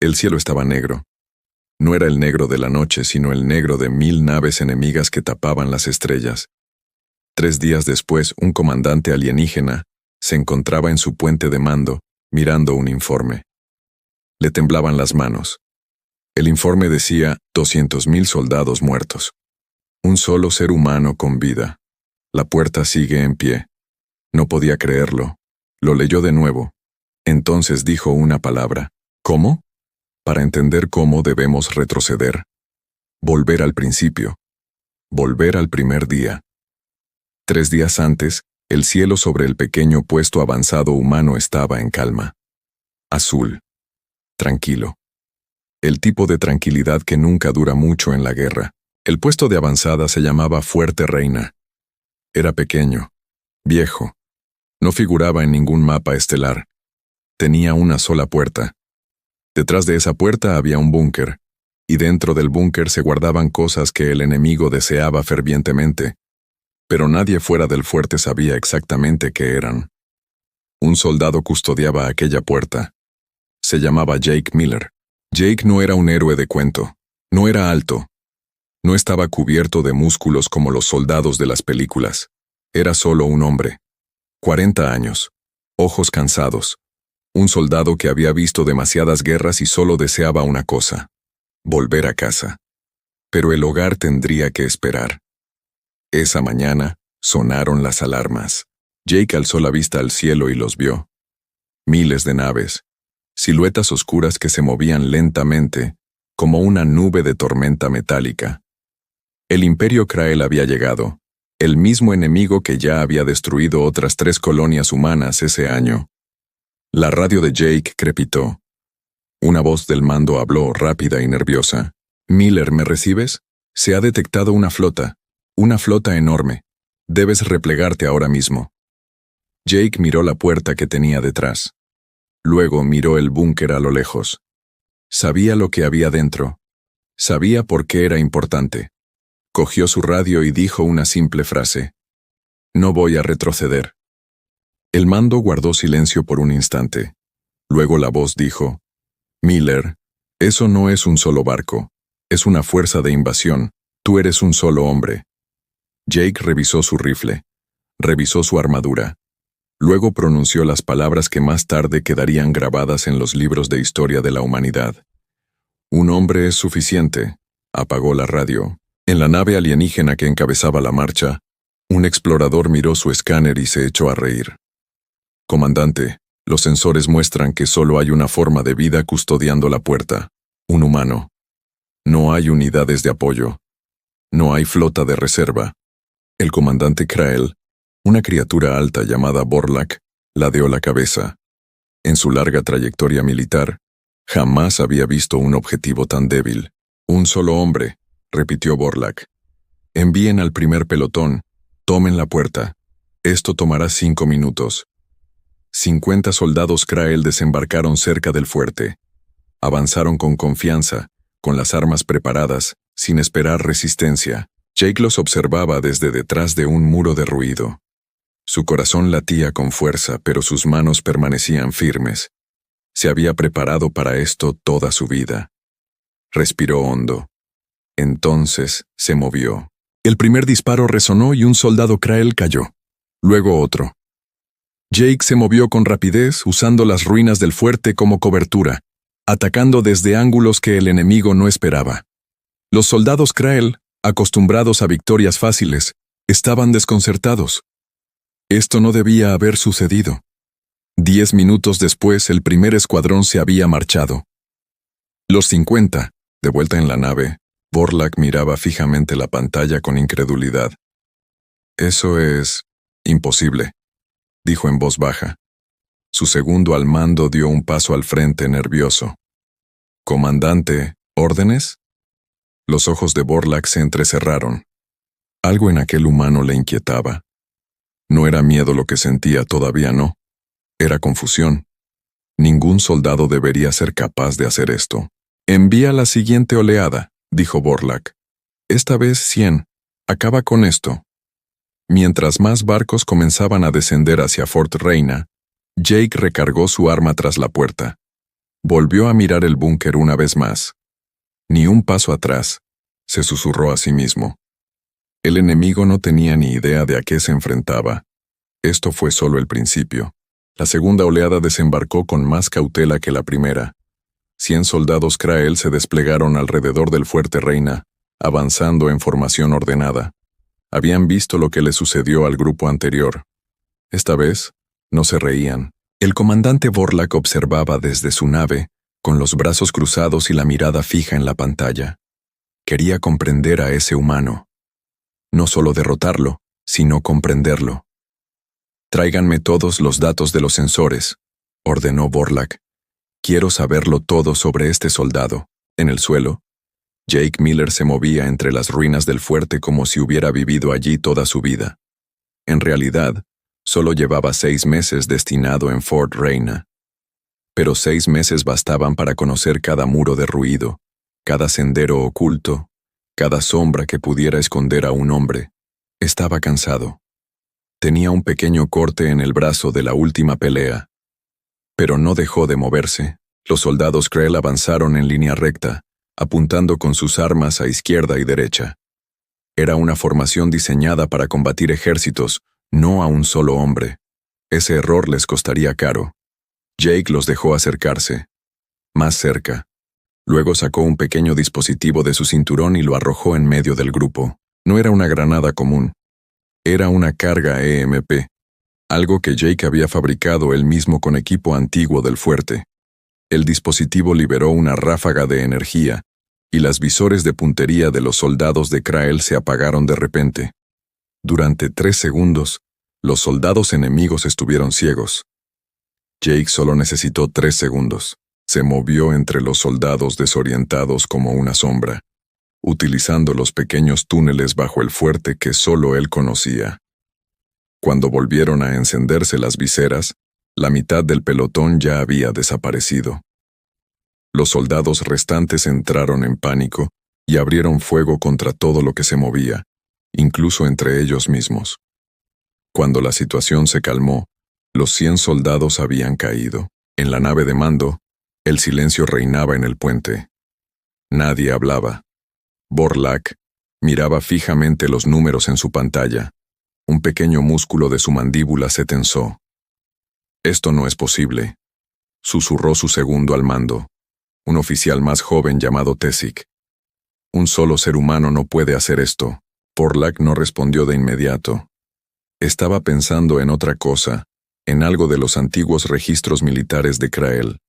El cielo estaba negro. No era el negro de la noche, sino el negro de 1000 naves enemigas que tapaban las estrellas. 3 días después, un comandante alienígena se encontraba en su puente de mando, mirando un informe. Le temblaban las manos. El informe decía 200.000 soldados muertos. Un solo ser humano con vida. La puerta sigue en pie. No podía creerlo. Lo leyó de nuevo. Entonces dijo una palabra. ¿Cómo? Para entender cómo debemos retroceder. Volver al principio. Volver al primer día. 3 días antes, el cielo sobre el pequeño puesto avanzado humano estaba en calma. Azul. Tranquilo. El tipo de tranquilidad que nunca dura mucho en la guerra. El puesto de avanzada se llamaba Fuerte Reina. Era pequeño. Viejo. No figuraba en ningún mapa estelar. Tenía una sola puerta. Detrás de esa puerta había un búnker, y dentro del búnker se guardaban cosas que el enemigo deseaba fervientemente, pero nadie fuera del fuerte sabía exactamente qué eran. Un soldado custodiaba aquella puerta. Se llamaba Jake Miller. Jake no era un héroe de cuento. No era alto. No estaba cubierto de músculos como los soldados de las películas. Era solo un hombre. 40 años. Ojos cansados. Un soldado que había visto demasiadas guerras y solo deseaba una cosa: volver a casa. Pero el hogar tendría que esperar. Esa mañana sonaron las alarmas. Jake alzó la vista al cielo y los vio. Miles de naves, siluetas oscuras que se movían lentamente, como una nube de tormenta metálica. El Imperio Krael había llegado, el mismo enemigo que ya había destruido otras 3 colonias humanas ese año. La radio de Jake crepitó. Una voz del mando habló rápida y nerviosa. «Miller, ¿me recibes? Se ha detectado una flota enorme. Debes replegarte ahora mismo». Jake miró la puerta que tenía detrás. Luego miró el búnker a lo lejos. Sabía lo que había dentro. Sabía por qué era importante. Cogió su radio y dijo una simple frase. «No voy a retroceder». El mando guardó silencio por un instante. Luego la voz dijo, «Miller, eso no es un solo barco. Es una fuerza de invasión. Tú eres un solo hombre». Jake revisó su rifle. Revisó su armadura. Luego pronunció las palabras que más tarde quedarían grabadas en los libros de historia de la humanidad. «Un hombre es suficiente». Apagó la radio. En la nave alienígena que encabezaba la marcha, un explorador miró su escáner y se echó a reír. «Comandante, los sensores muestran que solo hay una forma de vida custodiando la puerta. Un humano. No hay unidades de apoyo. No hay flota de reserva». El comandante Krael, una criatura alta llamada Vorlak, ladeó la cabeza. En su larga trayectoria militar, jamás había visto un objetivo tan débil. «Un solo hombre», repitió Vorlak. «Envíen al primer pelotón. Tomen la puerta. Esto tomará 5 minutos». 50 soldados Krael desembarcaron cerca del fuerte. Avanzaron con confianza, con las armas preparadas, sin esperar resistencia. Jake los observaba desde detrás de un muro de ruido. Su corazón latía con fuerza, pero sus manos permanecían firmes. Se había preparado para esto toda su vida. Respiró hondo. Entonces se movió. El primer disparo resonó y un soldado Krael cayó. Luego otro. Jake se movió con rapidez, usando las ruinas del fuerte como cobertura, atacando desde ángulos que el enemigo no esperaba. Los soldados Krael, acostumbrados a victorias fáciles, estaban desconcertados. Esto no debía haber sucedido. 10 minutos después, el primer escuadrón se había marchado. Los 50, de vuelta en la nave, Vorlak miraba fijamente la pantalla con incredulidad. «Eso es imposible», dijo en voz baja. Su segundo al mando dio un paso al frente nervioso. «Comandante, ¿órdenes?» Los ojos de Vorlak se entrecerraron. Algo en aquel humano le inquietaba. No era miedo lo que sentía, todavía no. Era confusión. Ningún soldado debería ser capaz de hacer esto. «Envía la siguiente oleada», dijo Vorlak. «Esta vez 100. Acaba con esto». Mientras más barcos comenzaban a descender hacia Fort Reina, Jake recargó su arma tras la puerta. Volvió a mirar el búnker una vez más. Ni un paso atrás, se susurró a sí mismo. El enemigo no tenía ni idea de a qué se enfrentaba. Esto fue solo el principio. La segunda oleada desembarcó con más cautela que la primera. 100 soldados Krael se desplegaron alrededor del fuerte Reina, avanzando en formación ordenada. Habían visto lo que le sucedió al grupo anterior. Esta vez, no se reían. El comandante Vorlak observaba desde su nave, con los brazos cruzados y la mirada fija en la pantalla. Quería comprender a ese humano. No solo derrotarlo, sino comprenderlo. «Tráiganme todos los datos de los sensores», ordenó Vorlak. «Quiero saberlo todo sobre este soldado». En el suelo, Jake Miller se movía entre las ruinas del fuerte como si hubiera vivido allí toda su vida. En realidad, solo llevaba 6 meses destinado en Fort Reina. Pero 6 meses bastaban para conocer cada muro derruido, cada sendero oculto, cada sombra que pudiera esconder a un hombre. Estaba cansado. Tenía un pequeño corte en el brazo de la última pelea. Pero no dejó de moverse. Los soldados Krell avanzaron en línea recta, apuntando con sus armas a izquierda y derecha. Era una formación diseñada para combatir ejércitos, no a un solo hombre. Ese error les costaría caro. Jake los dejó acercarse. Más cerca. Luego sacó un pequeño dispositivo de su cinturón y lo arrojó en medio del grupo. No era una granada común. Era una carga EMP, algo que Jake había fabricado él mismo con equipo antiguo del fuerte. El dispositivo liberó una ráfaga de energía, y las visores de puntería de los soldados de Krael se apagaron de repente. Durante 3 segundos, los soldados enemigos estuvieron ciegos. Jake solo necesitó 3 segundos. Se movió entre los soldados desorientados como una sombra, utilizando los pequeños túneles bajo el fuerte que solo él conocía. Cuando volvieron a encenderse las viseras, la mitad del pelotón ya había desaparecido. Los soldados restantes entraron en pánico y abrieron fuego contra todo lo que se movía, incluso entre ellos mismos. Cuando la situación se calmó, los 100 soldados habían caído. En la nave de mando, el silencio reinaba en el puente. Nadie hablaba. Vorlak miraba fijamente los números en su pantalla. Un pequeño músculo de su mandíbula se tensó. «Esto no es posible», susurró su segundo al mando, un oficial más joven llamado Tesic. «Un solo ser humano no puede hacer esto». Vorlak no respondió de inmediato. Estaba pensando en otra cosa, en algo de los antiguos registros militares de Krael.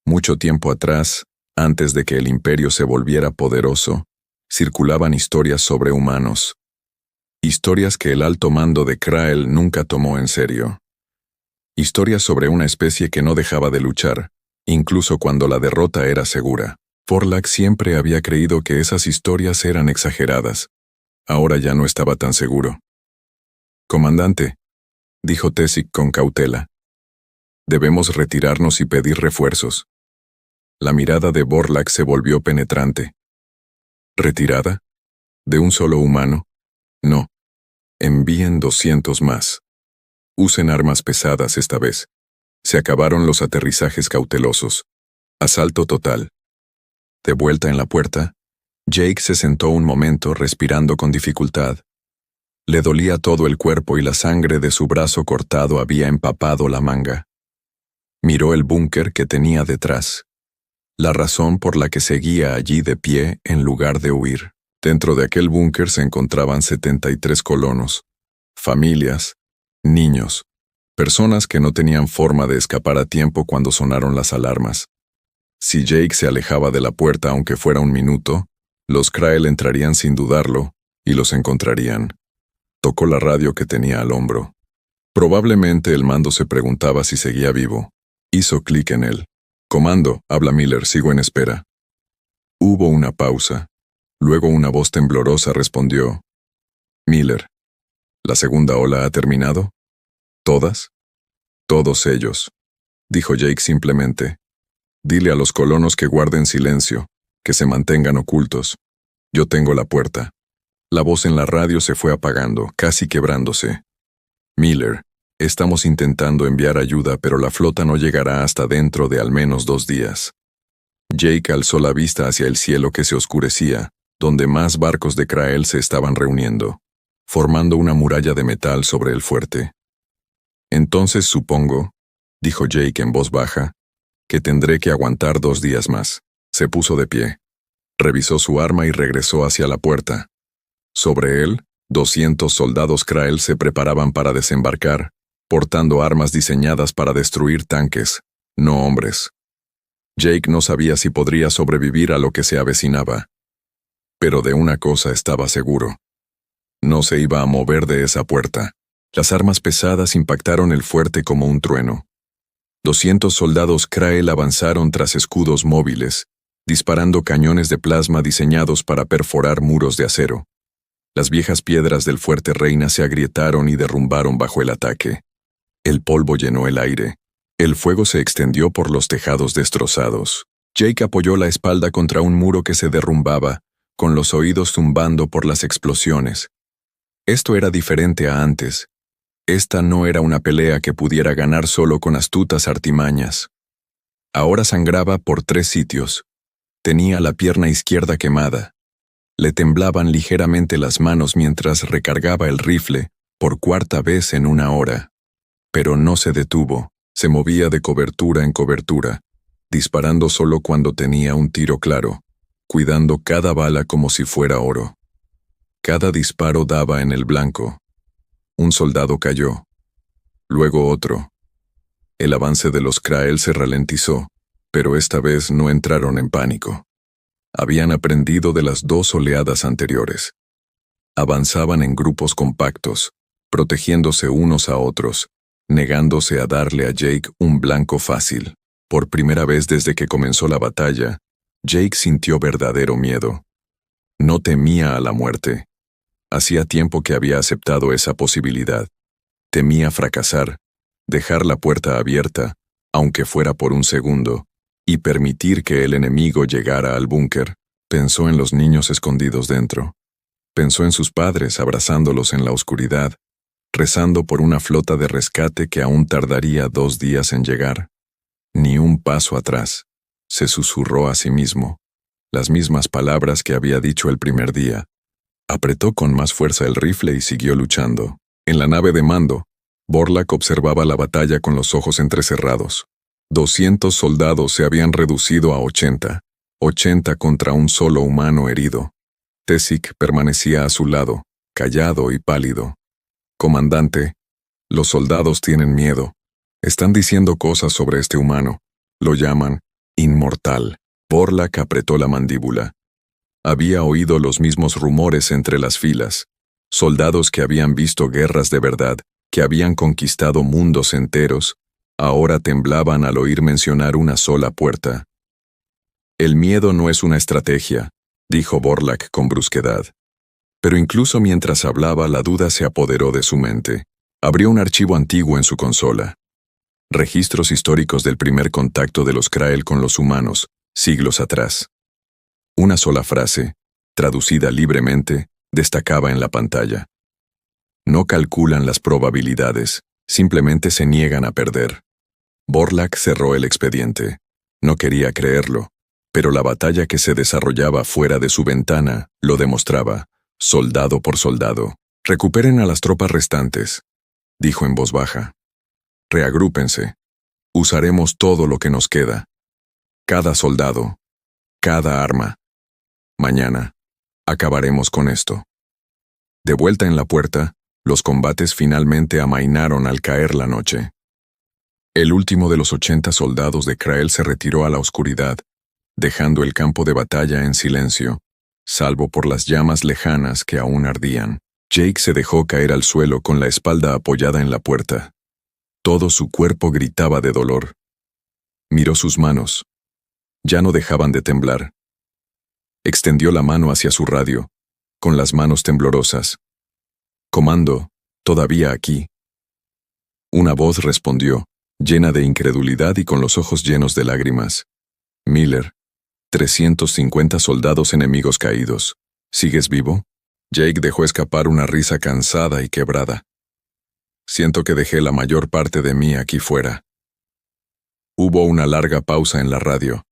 Mucho tiempo atrás, antes de que el imperio se volviera poderoso, circulaban historias sobre humanos. Historias que el alto mando de Krael nunca tomó en serio. Historias sobre una especie que no dejaba de luchar, incluso cuando la derrota era segura. Vorlak siempre había creído que esas historias eran exageradas. Ahora ya no estaba tan seguro. «Comandante», dijo Tesic con cautela, «debemos retirarnos y pedir refuerzos». La mirada de Vorlak se volvió penetrante. «¿Retirada? ¿De un solo humano? No. Envíen 200 más. Usen armas pesadas esta vez. Se acabaron los aterrizajes cautelosos. Asalto total». De vuelta en la puerta, Jake se sentó un momento respirando con dificultad. Le dolía todo el cuerpo y la sangre de su brazo cortado había empapado la manga. Miró el búnker que tenía detrás. La razón por la que seguía allí de pie en lugar de huir. Dentro de aquel búnker se encontraban 73 colonos, familias, niños, personas que no tenían forma de escapar a tiempo cuando sonaron las alarmas. Si Jake se alejaba de la puerta aunque fuera un minuto, los Krael entrarían sin dudarlo y los encontrarían. Tocó la radio que tenía al hombro. Probablemente el mando se preguntaba si seguía vivo. Hizo clic en él. «Comando», habla Miller, sigo en espera. Hubo una pausa. Luego una voz temblorosa respondió. «Miller, ¿la segunda ola ha terminado? ¿Todas?» «Todos ellos», dijo Jake simplemente. «Dile a los colonos que guarden silencio, que se mantengan ocultos. Yo tengo la puerta». La voz en la radio se fue apagando, casi quebrándose. «Miller, Estamos intentando enviar ayuda, pero la flota no llegará hasta dentro de al menos 2 días. Jake alzó la vista hacia el cielo que se oscurecía, donde más barcos de Krael se estaban reuniendo, formando una muralla de metal sobre el fuerte. Entonces supongo, dijo Jake en voz baja, que tendré que aguantar 2 días más. Se puso de pie. Revisó su arma y regresó hacia la puerta. Sobre él, 200 soldados Krael se preparaban para desembarcar, portando armas diseñadas para destruir tanques, no hombres. Jake no sabía si podría sobrevivir a lo que se avecinaba. Pero de una cosa estaba seguro. No se iba a mover de esa puerta. Las armas pesadas impactaron el fuerte como un trueno. 200 soldados Krael avanzaron tras escudos móviles, disparando cañones de plasma diseñados para perforar muros de acero. Las viejas piedras del fuerte Reina se agrietaron y derrumbaron bajo el ataque. El polvo llenó el aire. El fuego se extendió por los tejados destrozados. Jake apoyó la espalda contra un muro que se derrumbaba, con los oídos zumbando por las explosiones. Esto era diferente a antes. Esta no era una pelea que pudiera ganar solo con astutas artimañas. Ahora sangraba por 3 sitios. Tenía la pierna izquierda quemada. Le temblaban ligeramente las manos mientras recargaba el rifle, por 4ª vez en 1 hora. Pero no se detuvo, se movía de cobertura en cobertura, disparando solo cuando tenía un tiro claro, cuidando cada bala como si fuera oro. Cada disparo daba en el blanco. Un soldado cayó. Luego otro. El avance de los Krael se ralentizó, pero esta vez no entraron en pánico. Habían aprendido de las 2 oleadas anteriores. Avanzaban en grupos compactos, protegiéndose unos a otros, negándose a darle a Jake un blanco fácil. Por primera vez desde que comenzó la batalla, Jake sintió verdadero miedo. No temía a la muerte. Hacía tiempo que había aceptado esa posibilidad. Temía fracasar, dejar la puerta abierta, aunque fuera por un segundo, y permitir que el enemigo llegara al búnker. Pensó en los niños escondidos dentro. Pensó en sus padres abrazándolos en la oscuridad, rezando por una flota de rescate que aún tardaría 2 días en llegar. Ni un paso atrás, se susurró a sí mismo, las mismas palabras que había dicho el primer día. Apretó con más fuerza el rifle y siguió luchando. En la nave de mando, Borlak observaba la batalla con los ojos entrecerrados. 200 soldados se habían reducido a 80 contra un solo humano herido. Tesic permanecía a su lado, callado y pálido. «Comandante, los soldados tienen miedo. Están diciendo cosas sobre este humano. Lo llaman inmortal». Borlak apretó la mandíbula. Había oído los mismos rumores entre las filas. Soldados que habían visto guerras de verdad, que habían conquistado mundos enteros, ahora temblaban al oír mencionar una sola puerta. «El miedo no es una estrategia», dijo Borlak con brusquedad. Pero incluso mientras hablaba, la duda se apoderó de su mente. Abrió un archivo antiguo en su consola. Registros históricos del primer contacto de los Krael con los humanos, siglos atrás. Una sola frase, traducida libremente, destacaba en la pantalla. No calculan las probabilidades, simplemente se niegan a perder. Borlak cerró el expediente. No quería creerlo, pero la batalla que se desarrollaba fuera de su ventana lo demostraba, soldado por soldado. «Recuperen a las tropas restantes», dijo en voz baja. «Reagrúpense. Usaremos todo lo que nos queda. Cada soldado, cada arma. Mañana, acabaremos con esto». De vuelta en la puerta, los combates finalmente amainaron al caer la noche. El último de los 80 soldados de Krael se retiró a la oscuridad, dejando el campo de batalla en silencio, salvo por las llamas lejanas que aún ardían. Jake se dejó caer al suelo con la espalda apoyada en la puerta. Todo su cuerpo gritaba de dolor. Miró sus manos. Ya no dejaban de temblar. Extendió la mano hacia su radio, con las manos temblorosas. «Comando, todavía aquí». Una voz respondió, llena de incredulidad y con los ojos llenos de lágrimas. «Miller, 350 soldados enemigos caídos. ¿Sigues vivo?» Jake dejó escapar una risa cansada y quebrada. Siento que dejé la mayor parte de mí aquí fuera. Hubo una larga pausa en la radio.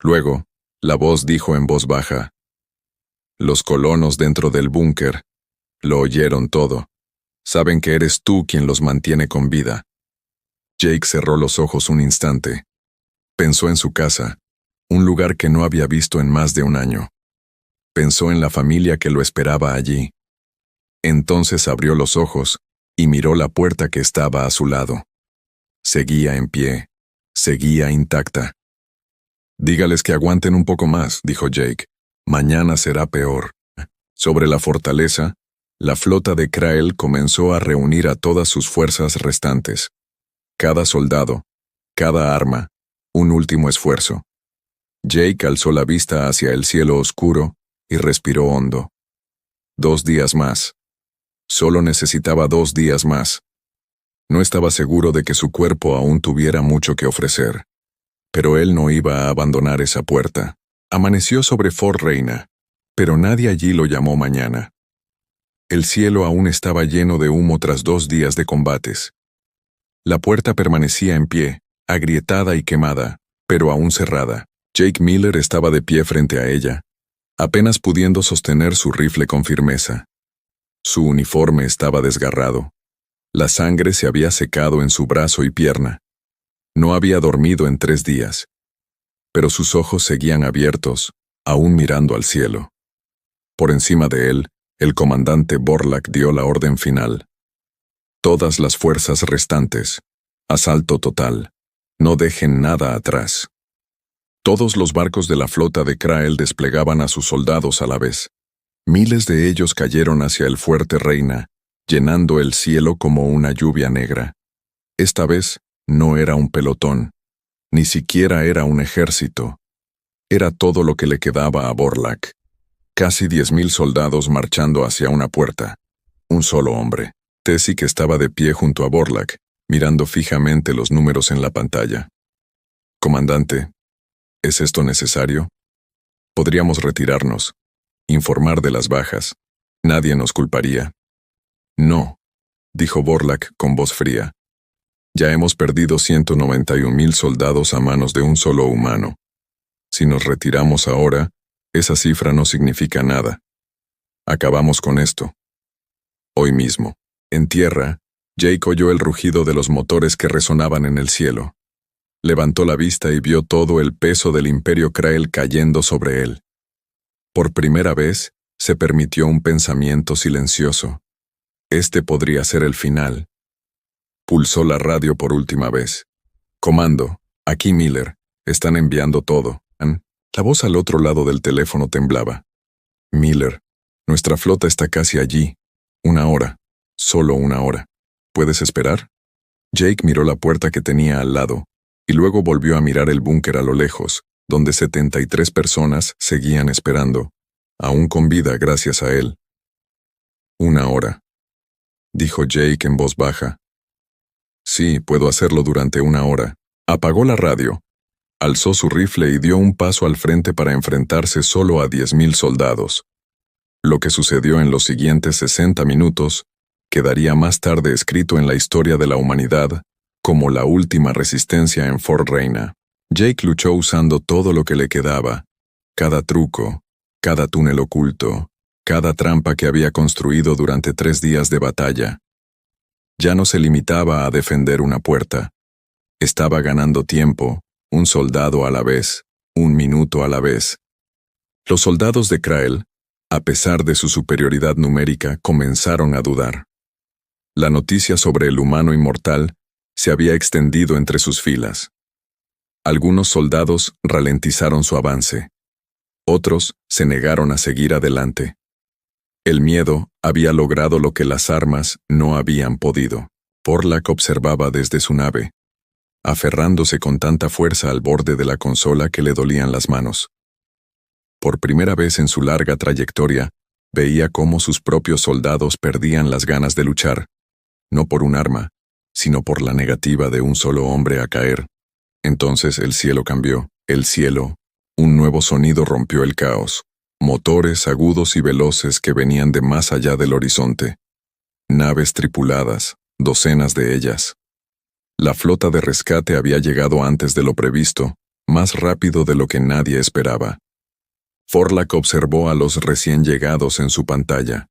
Luego, la voz dijo en voz baja. Los colonos dentro del búnker lo oyeron todo. Saben que eres tú quien los mantiene con vida. Jake cerró los ojos un instante. Pensó en su casa, un lugar que no había visto en más de un año. Pensó en la familia que lo esperaba allí. Entonces abrió los ojos y miró la puerta que estaba a su lado. Seguía en pie, seguía intacta. Dígales que aguanten un poco más, dijo Jake. Mañana será peor. Sobre la fortaleza, la flota de Krael comenzó a reunir a todas sus fuerzas restantes. Cada soldado, cada arma, un último esfuerzo. Jake alzó la vista hacia el cielo oscuro y respiró hondo. 2 días más. Solo necesitaba 2 días más. No estaba seguro de que su cuerpo aún tuviera mucho que ofrecer. Pero él no iba a abandonar esa puerta. Amaneció sobre Fort Reina, pero nadie allí lo llamó mañana. El cielo aún estaba lleno de humo tras 2 días de combates. La puerta permanecía en pie, agrietada y quemada, pero aún cerrada. Jake Miller estaba de pie frente a ella, apenas pudiendo sostener su rifle con firmeza. Su uniforme estaba desgarrado. La sangre se había secado en su brazo y pierna. No había dormido en 3 días. Pero sus ojos seguían abiertos, aún mirando al cielo. Por encima de él, el comandante Borlaug dio la orden final. Todas las fuerzas restantes. Asalto total. No dejen nada atrás. Todos los barcos de la flota de Krael desplegaban a sus soldados a la vez. Miles de ellos cayeron hacia el fuerte Reina, llenando el cielo como una lluvia negra. Esta vez no era un pelotón, ni siquiera era un ejército. Era todo lo que le quedaba a Borlaug. Casi 10.000 soldados marchando hacia una puerta. Un solo hombre. Tessie, que estaba de pie junto a Borlaug, mirando fijamente los números en la pantalla. Comandante, ¿es esto necesario? Podríamos retirarnos, informar de las bajas. Nadie nos culparía. No, dijo Borlaug con voz fría. Ya hemos perdido 191.000 soldados a manos de un solo humano. Si nos retiramos ahora, esa cifra no significa nada. Acabamos con esto. Hoy mismo, en tierra, Jake oyó el rugido de los motores que resonaban en el cielo. Levantó la vista y vio todo el peso del Imperio Krael cayendo sobre él. Por primera vez, se permitió un pensamiento silencioso. Este podría ser el final. Pulsó la radio por última vez. Comando, aquí Miller, están enviando todo. La voz al otro lado del teléfono temblaba. Miller, nuestra flota está casi allí. 1 hora. Solo 1 hora. ¿Puedes esperar? Jake miró la puerta que tenía al lado, y luego volvió a mirar el búnker a lo lejos, donde 73 personas seguían esperando, aún con vida gracias a él. 1 hora, dijo Jake en voz baja. Sí, puedo hacerlo durante 1 hora. Apagó la radio, alzó su rifle y dio un paso al frente para enfrentarse solo a 10.000 soldados. Lo que sucedió en los siguientes 60 minutos quedaría más tarde escrito en la historia de la humanidad como la última resistencia en Fort Reina. Jake luchó usando todo lo que le quedaba, cada truco, cada túnel oculto, cada trampa que había construido durante 3 días de batalla. Ya no se limitaba a defender una puerta. Estaba ganando tiempo, un soldado a la vez, 1 minuto a la vez. Los soldados de Krael, a pesar de su superioridad numérica, comenzaron a dudar. La noticia sobre el humano inmortal se había extendido entre sus filas. Algunos soldados ralentizaron su avance. Otros se negaron a seguir adelante. El miedo había logrado lo que las armas no habían podido. Borlaug observaba desde su nave, aferrándose con tanta fuerza al borde de la consola que le dolían las manos. Por primera vez en su larga trayectoria, veía cómo sus propios soldados perdían las ganas de luchar, no por un arma, sino por la negativa de un solo hombre a caer. Entonces el cielo cambió. El cielo, un nuevo sonido rompió el caos. Motores agudos y veloces que venían de más allá del horizonte. Naves tripuladas, docenas de ellas. La flota de rescate había llegado antes de lo previsto, más rápido de lo que nadie esperaba. Forlac observó a los recién llegados en su pantalla.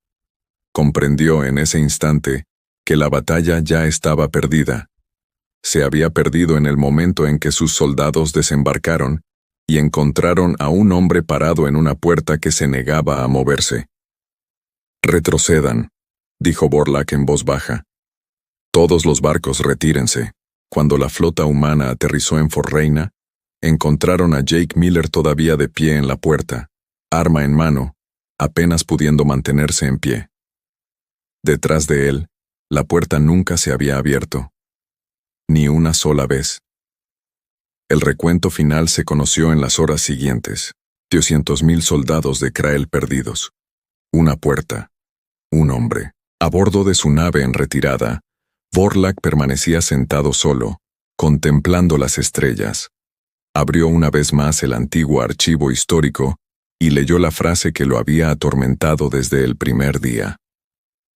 Comprendió en ese instante que la batalla ya estaba perdida. Se había perdido en el momento en que sus soldados desembarcaron y encontraron a un hombre parado en una puerta que se negaba a moverse. «Retrocedan», dijo Borlaug en voz baja. «Todos los barcos retírense». Cuando la flota humana aterrizó en Forreina, encontraron a Jake Miller todavía de pie en la puerta, arma en mano, apenas pudiendo mantenerse en pie. Detrás de él, la puerta nunca se había abierto. Ni una sola vez. El recuento final se conoció en las horas siguientes. 200.000 soldados de Krael perdidos. Una puerta. Un hombre. A bordo de su nave en retirada, Borlaug permanecía sentado solo, contemplando las estrellas. Abrió una vez más el antiguo archivo histórico y leyó la frase que lo había atormentado desde el primer día.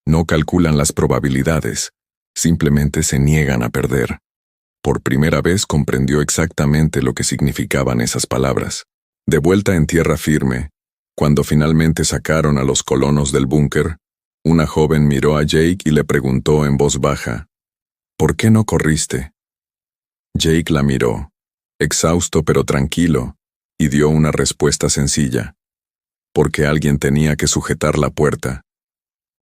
No calculan las probabilidades, simplemente se niegan a perder. Por primera vez comprendió exactamente lo que significaban esas palabras. De vuelta en tierra firme, cuando finalmente sacaron a los colonos del búnker, una joven miró a Jake y le preguntó en voz baja, «¿Por qué no corriste?» Jake la miró, exhausto pero tranquilo, y dio una respuesta sencilla. «Porque alguien tenía que sujetar la puerta».